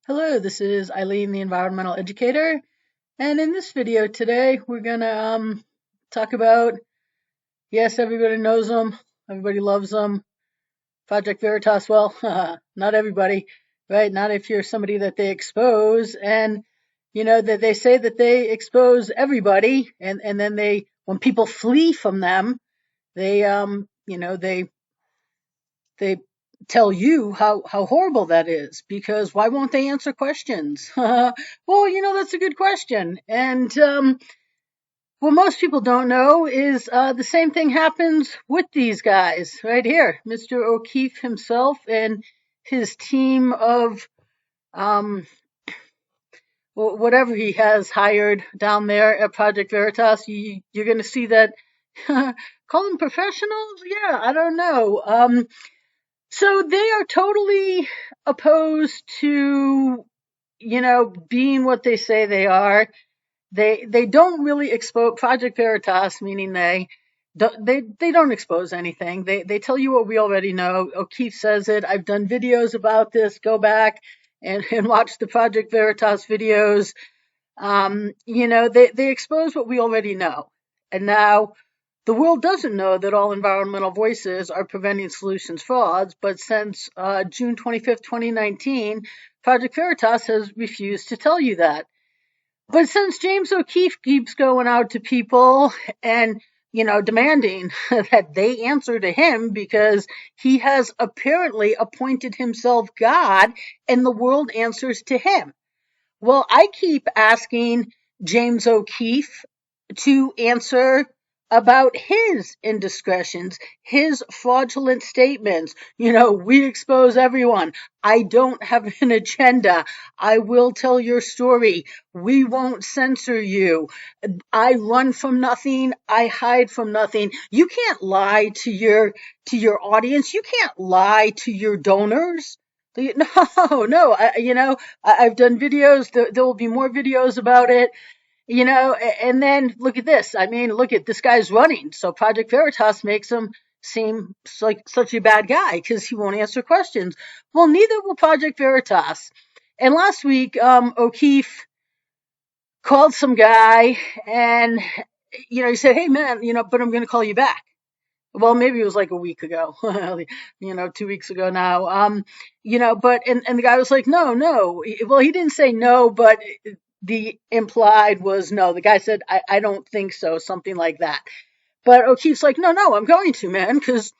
Hello, this is Eileen, the environmental educator, and in this video today, we're gonna talk about, yes, everybody knows them, everybody loves them, Project Veritas. Well, not everybody, right? Not if you're somebody that they expose, and that they say that they expose everybody, and then when people flee from them, they they tell you how horrible that is, because why won't they answer questions? Well, that's a good question. And what most people don't know is the same thing happens with these guys right here. Mr. O'Keefe himself and his team of whatever he has hired down there at Project Veritas. You're going to see that. Call them professionals? Yeah, I don't know. So they are totally opposed to, being what they say they are. They don't really expose Project Veritas, meaning they don't expose anything. They tell you what we already know. O'Keefe says it. I've done videos about this. Go back and watch the Project Veritas videos. They expose what we already know. And now the world doesn't know that all environmental voices are preventing solutions frauds, but since June 25th, 2019, Project Veritas has refused to tell you that. But since James O'Keefe keeps going out to people and, demanding that they answer to him because he has apparently appointed himself God and the world answers to him. Well, I keep asking James O'Keefe to answer about his indiscretions, his fraudulent statements. We expose everyone. I don't have an agenda. I will tell your story. We won't censor you. I run from nothing. I hide from nothing. You can't lie to your audience. You can't lie to your donors. No. I've done videos. There will be more videos about it. And then look at this. I mean, look at this guy's running. So Project Veritas makes him seem like such a bad guy because he won't answer questions. Well, neither will Project Veritas. And last week, O'Keefe called some guy and, he said, hey, man, but I'm going to call you back. Well, maybe it was like a week ago, 2 weeks ago now. And the guy was like, no. Well, he didn't say no, but the implied was no. The guy said, I don't think so, something like that. But O'Keefe's like, no, I'm going to, man, because,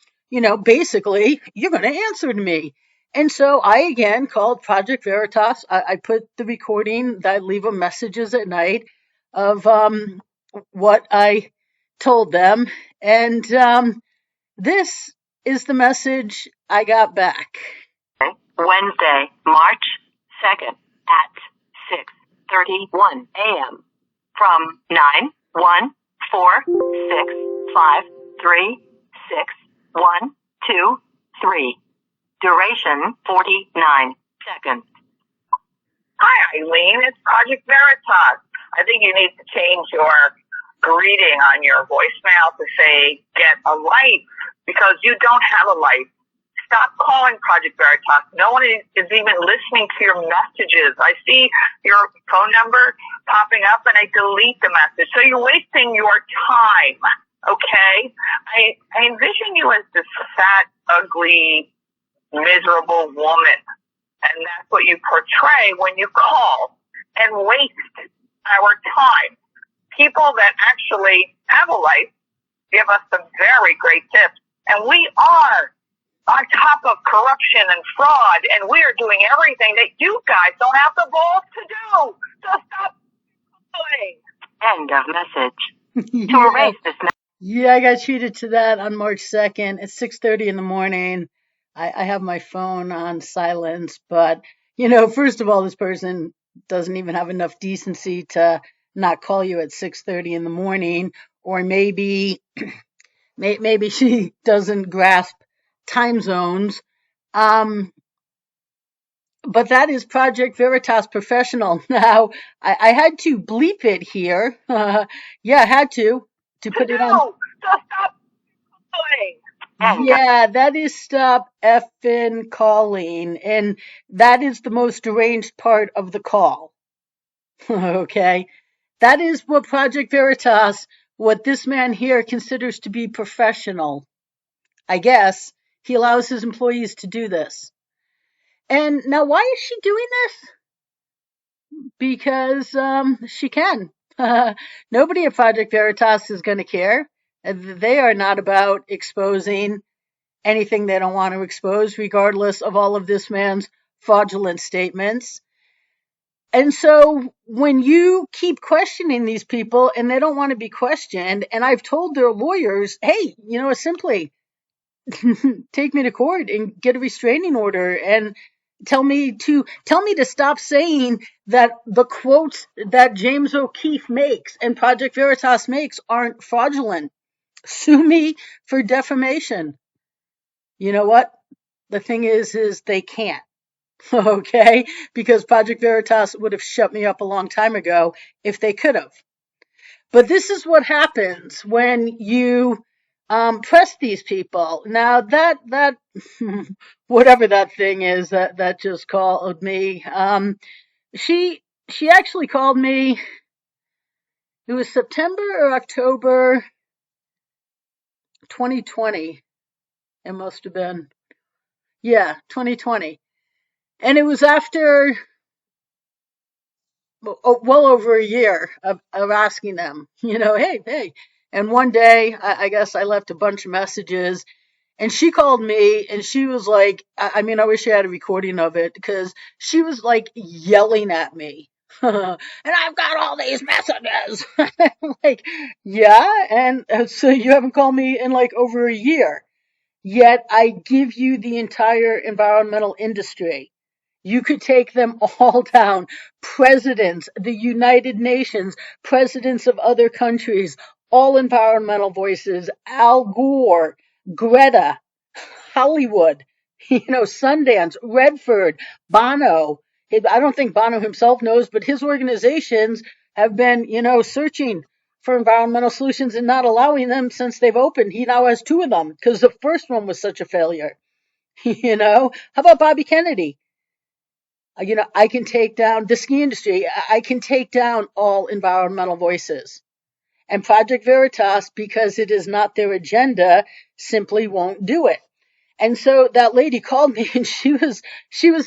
basically, you're going to answer to me. And so I again called Project Veritas. I put the recording that I leave them messages at night of what I told them. And this is the message I got back. Wednesday, March 2nd at 6:31 a.m. from 914653612. Duration 49 seconds. Hi, Eileen. It's Project Veritas. I think you need to change your greeting on your voicemail to say, get a life, because you don't have a life. Stop calling Project Veritas. No one is even listening to your messages. I see your phone number popping up and I delete the message. So you're wasting your time, okay? I envision you as this fat, ugly, miserable woman. And that's what you portray when you call and waste our time. People that actually have a life give us some very great tips. And we are on top of corruption and fraud, and we are doing everything that you guys don't have the balls to do. So stop calling. End of message. Yeah. To erase this message. Yeah, I got treated to that on March 2nd at 6:30 in the morning. I have my phone on silence, but, first of all, this person doesn't even have enough decency to not call you at 6:30 in the morning, or maybe she doesn't grasp time zones. But that is Project Veritas Professional. Now, I had to bleep it here. Yeah, I had to put it on. So stop calling. End. Yeah, that is stop effing calling. And that is the most deranged part of the call. Okay. That is what Project Veritas, what this man here considers to be professional. I guess he allows his employees to do this. And now, why is she doing this? Because she can. Nobody at Project Veritas is going to care. They are not about exposing anything they don't want to expose, regardless of all of this man's fraudulent statements. And so when you keep questioning these people and they don't want to be questioned, and I've told their lawyers, hey, simply take me to court and get a restraining order and tell me to stop saying that the quotes that James O'Keefe makes and Project Veritas makes aren't fraudulent. Sue me for defamation. You know what? The thing is they can't. Okay? Because Project Veritas would have shut me up a long time ago if they could have. But this is what happens when you press these people. Now that whatever that thing is that just called me, she actually called me. It was September or October 2020. It must have been. Yeah, 2020. And it was after well over a year of asking them, hey. And one day, I guess I left a bunch of messages, and she called me, and she was like, I wish I had a recording of it, because she was like yelling at me. And I've got all these messages. I'm like, yeah, and so you haven't called me in like over a year. Yet I give you the entire environmental industry. You could take them all down. Presidents, the United Nations, presidents of other countries, all environmental voices, Al Gore, Greta, Hollywood, Sundance, Redford, Bono. I don't think Bono himself knows, but his organizations have been, searching for environmental solutions and not allowing them since they've opened. He now has two of them because the first one was such a failure. How about Bobby Kennedy? I can take down the ski industry. I can take down all environmental voices. And Project Veritas, because it is not their agenda, simply won't do it. And so that lady called me, and she was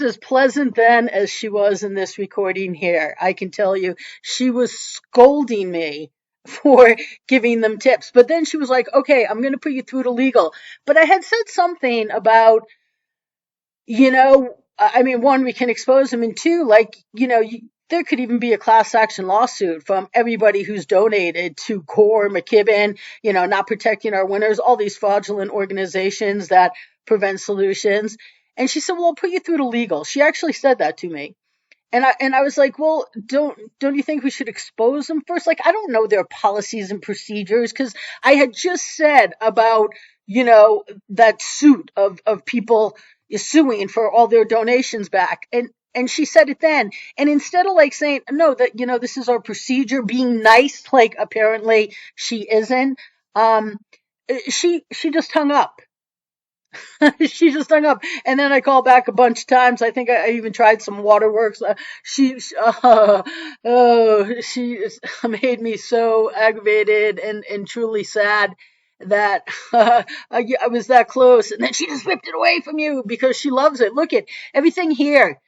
as pleasant then as she was in this recording here. I can tell you, she was scolding me for giving them tips. But then she was like, okay, I'm going to put you through to legal. But I had said something about, one, we can expose them, and two, there could even be a class action lawsuit from everybody who's donated to Gore, McKibben, not protecting our winners, all these fraudulent organizations that prevent solutions. And she said, well, I'll put you through to legal. She actually said that to me. And I was like, well, don't you think we should expose them first? Like, I don't know their policies and procedures, because I had just said about, that suit of people suing for all their donations back. And she said it then. And instead of like saying, no, that, this is our procedure, being nice, like apparently she isn't, she just hung up. She just hung up. And then I called back a bunch of times. I think I even tried some waterworks. She made me so aggravated and truly sad that I was that close. And then she just ripped it away from you because she loves it. Look at everything here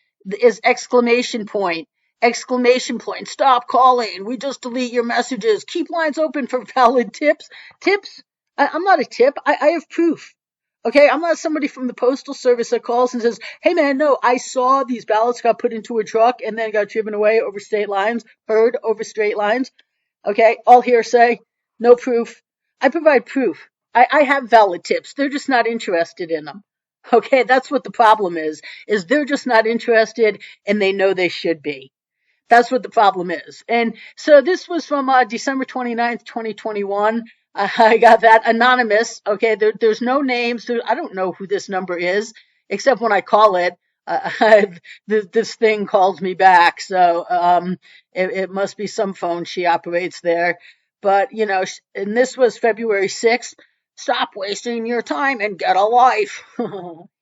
is exclamation point. Exclamation point. Stop calling. We just delete your messages. Keep lines open for valid tips. Tips? I'm not a tip. I have proof. Okay, I'm not somebody from the Postal Service that calls and says, hey man, no, I saw these ballots got put into a truck and then got driven away over state lines, heard over state lines. Okay, all hearsay, no proof. I provide proof. I have valid tips. They're just not interested in them. Okay, that's what the problem is they're just not interested, and they know they should be. That's what the problem is. And so this was from December 29th, 2021. I got that anonymous. Okay, there's no names. I don't know who this number is, except when I call it. This thing calls me back, so it must be some phone she operates there. But and this was February 6th. Stop wasting your time and get a life.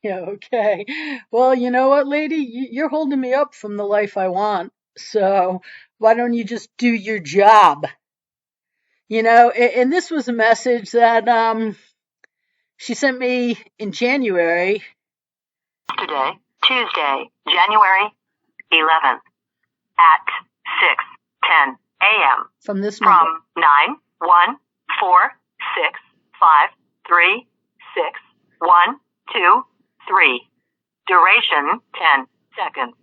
Yeah, okay. Well, you know what, lady? You're holding me up from the life I want. So why don't you just do your job? And this was a message that she sent me in January. Today, Tuesday, January 11th at 6:10 a.m. From this number. From 91465365123. Duration 10 seconds.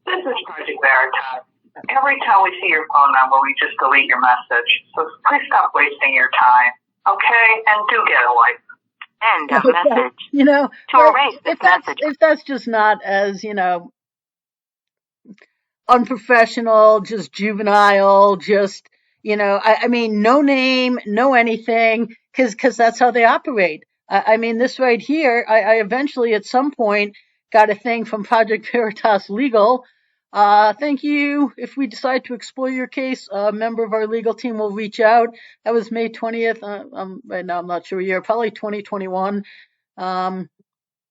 This is Project Veritas. Every time we see your phone number, we just delete your message. So please stop wasting your time, okay? And do get a life. End of message. To erase this message. If that's just not as, unprofessional, just juvenile, just, I mean, no name, no anything, because that's how they operate. I mean, this right here, I eventually at some point got a thing from Project Veritas Legal. Thank you. If we decide to explore your case, a member of our legal team will reach out. That was May 20th. Right now, I'm not sure year, probably 2021,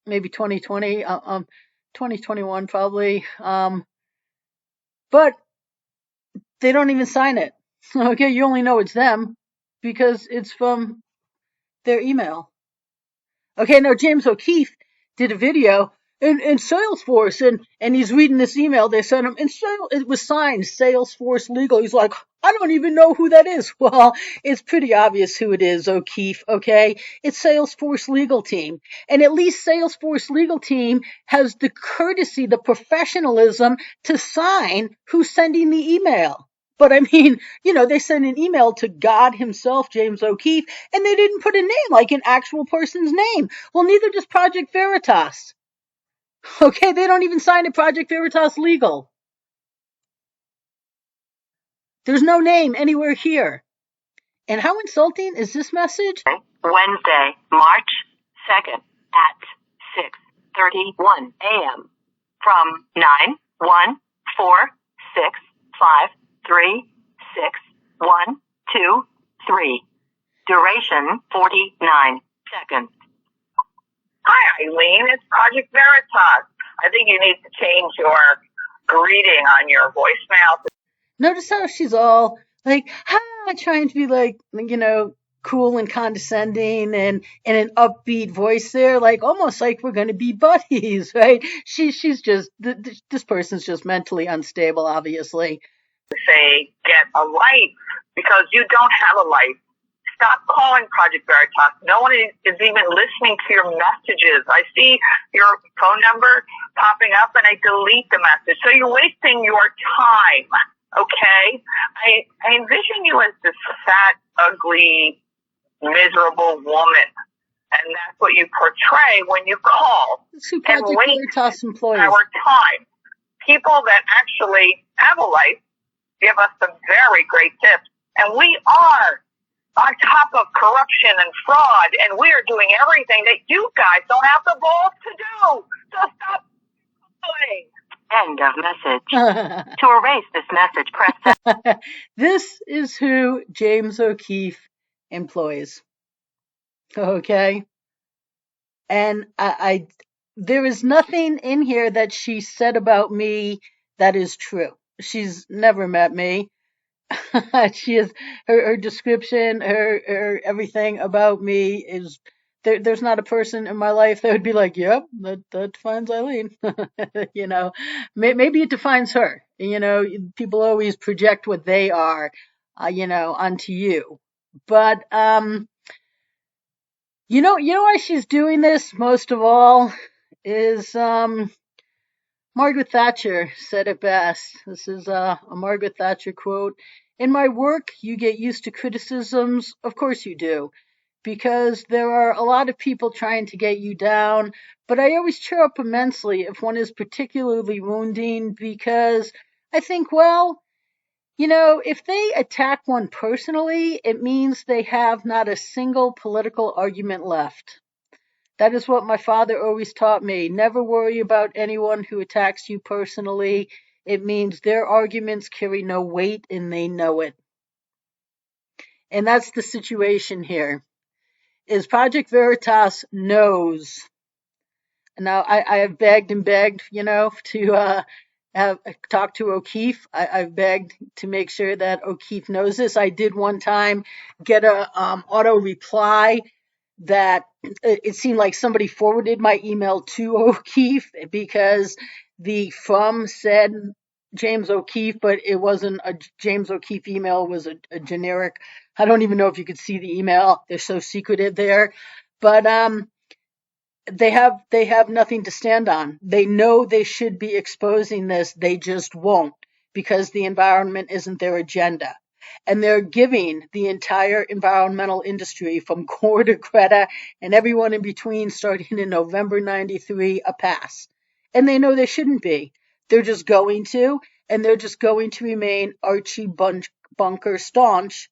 maybe 2020, 2021 probably. But they don't even sign it. Okay, you only know it's them because it's from their email. Okay, now James O'Keefe did a video in Salesforce, and he's reading this email they sent him, and it was signed Salesforce Legal. He's like, I don't even know who that is. Well, it's pretty obvious who it is, O'Keefe, okay? It's Salesforce Legal Team. And at least Salesforce Legal Team has the courtesy, the professionalism to sign who's sending the email. But I mean, they sent an email to God himself, James O'Keefe, and they didn't put a name, like an actual person's name. Well, neither does Project Veritas. Okay, they don't even sign it Project Veritas Legal. There's no name anywhere here. And how insulting is this message? Wednesday, March 2nd at 6:31 a.m. from 91465365123. Duration 49 seconds. Hi, Eileen. It's Project Veritas. I think you need to change your greeting on your voicemail. Notice how she's all like, trying to be like, cool and condescending and an upbeat voice there, like almost like we're going to be buddies, right? She's just, this person's just mentally unstable, obviously. Say, get a life, because you don't have a life. Stop calling Project Veritas. No one is even listening to your messages. I see your phone number popping up and I delete the message. So you're wasting your time, okay? I envision you as this fat, ugly, miserable woman. And that's what you portray when you call and waste our time. People that actually have a life give us some very great tips. And we are on top of corruption and fraud, and we are doing everything that you guys don't have the balls to do. So stop calling. End of message. To erase this message, press 7. This is who James O'Keefe employs. Okay? And I there is nothing in here that she said about me that is true. She's never met me. She is her description, her everything about me is there's not a person in my life that would be like, yep, that defines Eileen. Maybe it defines her. People always project what they are, onto you. But why she's doing this most of all is Margaret Thatcher said it best. This is a Margaret Thatcher quote. In my work, you get used to criticisms. Of course you do, because there are a lot of people trying to get you down. But I always cheer up immensely if one is particularly wounding, because I think, well, if they attack one personally, it means they have not a single political argument left. That is what my father always taught me. Never worry about anyone who attacks you personally. It means their arguments carry no weight and they know it. And that's the situation here. is Project Veritas knows. Now, I have begged and begged, to have talk to O'Keefe. I've begged to make sure that O'Keefe knows this. I did one time get a auto reply that it seemed like somebody forwarded my email to O'Keefe because the from said James O'Keefe, but it wasn't a James O'Keefe email. It was a generic. I don't even know if you could see the email. They're so secretive there. But they have nothing to stand on. They know they should be exposing this, they just won't because the environment isn't their agenda. And they're giving the entire environmental industry from Core to Greta and everyone in between starting in November 93 a pass. And they know they shouldn't be. They're just going to, and they're just going to remain Archie Bunker staunch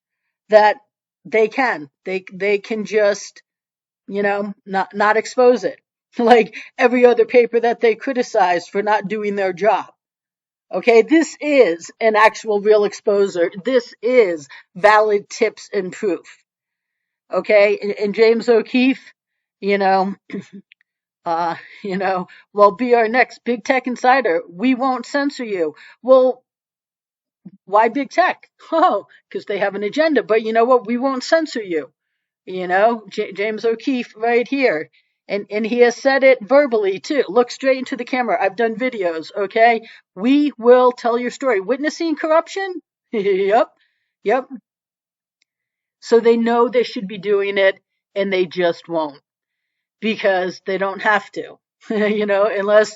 that they can. They can just not expose it. Like every other paper that they criticized for not doing their job. Okay, this is an actual real exposure. This is valid tips and proof. Okay, and James O'Keefe, you know, well, be our next big tech insider. We won't censor you. Well, why big tech? Oh, because they have an agenda. But you know what? We won't censor you. James O'Keefe right here. And he has said it verbally too. Look straight into the camera. I've done videos, okay? We will tell your story. Witnessing corruption? Yep. Yep. So they know they should be doing it and they just won't because they don't have to. Unless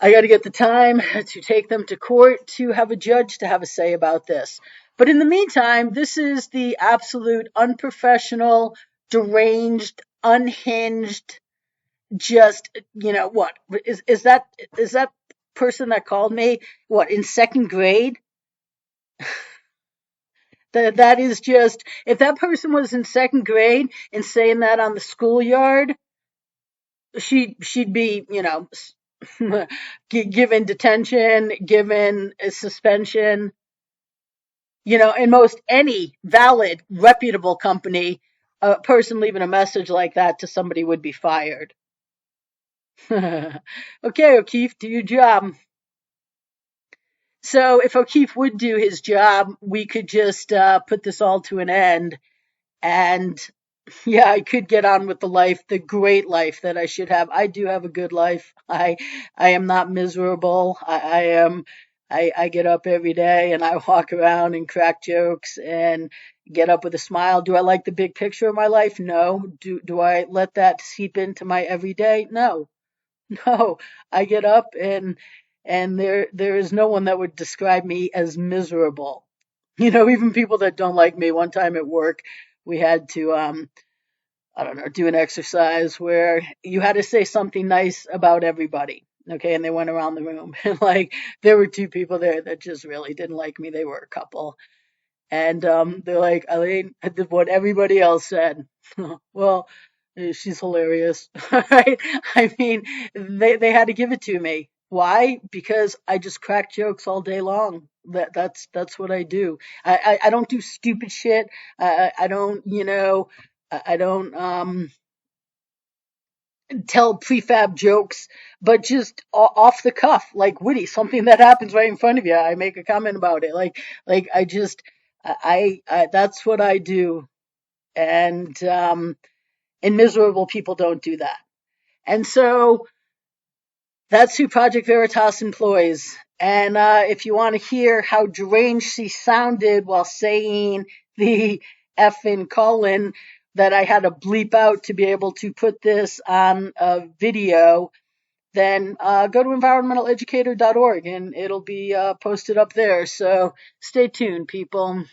I got to get the time to take them to court to have a judge to have a say about this. But in the meantime, this is the absolute unprofessional, deranged, unhinged, just, what is that person that called me, what, in second grade? That is just, if that person was in second grade and saying that on the schoolyard, she'd be, given detention, given a suspension. In most any valid, reputable company, a person leaving a message like that to somebody would be fired. Okay, O'Keefe, do your job. So if O'Keefe would do his job, we could just put this all to an end. And yeah, I could get on with the great life that I should have. I do have a good life. I am not miserable. I get up every day and I walk around and crack jokes and get up with a smile. Do I like the big picture of my life? No. Do I let that seep into my everyday? No. No. I get up and there is no one that would describe me as miserable. Even people that don't like me. One time at work, we had to I don't know, do an exercise where you had to say something nice about everybody. Okay, and they went around the room and there were two people there that just really didn't like me. They were a couple. And they're like, Eileen, I did what everybody else said. Well, she's hilarious. Right? I mean, they had to give it to me. Why? Because I just crack jokes all day long. That's what I do. I don't do stupid shit. I don't, I don't tell prefab jokes, but just off the cuff, like witty, something that happens right in front of you. I make a comment about it. I just, I that's what I do. And miserable people don't do that. And so that's who Project Veritas employs. And if you want to hear how deranged she sounded while saying the effing colon that I had to bleep out to be able to put this on a video, then go to environmentaleducator.org and it'll be posted up there. So stay tuned, people.